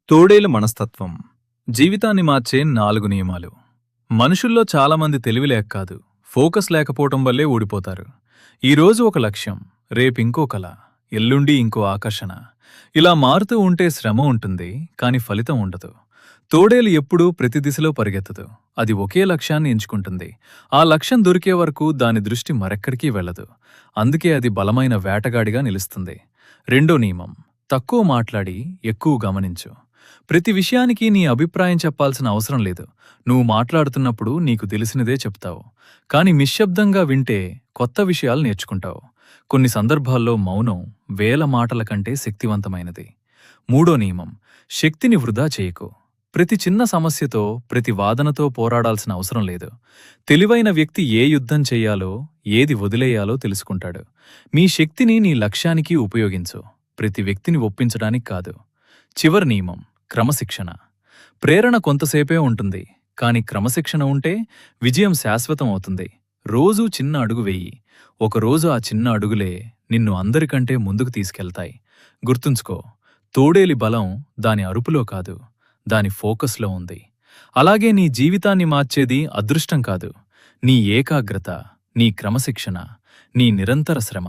తోడేలు మనస్తత్వం జీవితాన్ని మార్చే 4 నియమాలు. మనుషుల్లో చాలామంది తెలివి లేక కాదు, ఫోకస్ లేకపోవటం వల్లే ఊడిపోతారు. ఈరోజు ఒక లక్ష్యం, రేపింకో కల, ఎల్లుండి ఇంకో ఆకర్షణ. ఇలా మారుతూ ఉంటే శ్రమ ఉంటుంది, కాని ఫలితం ఉండదు. తోడేలు ఎప్పుడూ ప్రతి దిశలో పరిగెత్తదు. అది ఒకే లక్ష్యాన్ని ఎంచుకుంటుంది. ఆ లక్ష్యం దొరికే వరకు దాని దృష్టి మరెక్కడికీ వెళ్ళదు. అందుకే అది బలమైన వేటగాడిగా నిలుస్తుంది. రెండో నియమం, తక్కువ మాట్లాడి ఎక్కువ గమనించు. ప్రతి విషయానికి నీ అభిప్రాయం చెప్పాల్సిన అవసరం లేదు. నువ్వు మాట్లాడుతున్నప్పుడు నీకు తెలిసినదే చెప్తావు. కాని నిశ్శబ్దంగా వింటే కొత్త విషయాలు నేర్చుకుంటావు. కొన్ని సందర్భాల్లో మౌనం వేల మాటల కంటే శక్తివంతమైనది. మూడో నియమం, శక్తిని వృధా చేయకు. ప్రతి చిన్న సమస్యతో, ప్రతి వాదనతో పోరాడాల్సిన అవసరం లేదు. తెలివైన వ్యక్తి ఏ యుద్ధం చెయ్యాలో, ఏది వదిలేయాలో తెలుసుకుంటాడు. మీ శక్తిని నీ లక్ష్యానికి ఉపయోగించు, ప్రతి వ్యక్తిని ఒప్పించడానికి కాదు. చివరి నియమం, క్రమశిక్షణ. ప్రేరణ కొంతసేపే ఉంటుంది, కాని క్రమశిక్షణ ఉంటే విజయం శాశ్వతం అవుతుంది. రోజూ చిన్న అడుగు వెయ్యి. ఒకరోజు ఆ చిన్న అడుగులే నిన్ను అందరికంటే ముందుకు తీసుకెళ్తాయి. గుర్తుంచుకో, తోడేలి బలం దాని అరుపులో కాదు, దాని ఫోకస్లో ఉంది. అలాగే నీ జీవితాన్ని మార్చేది అదృష్టం కాదు, నీ ఏకాగ్రత, నీ క్రమశిక్షణ, నీ నిరంతర శ్రమ.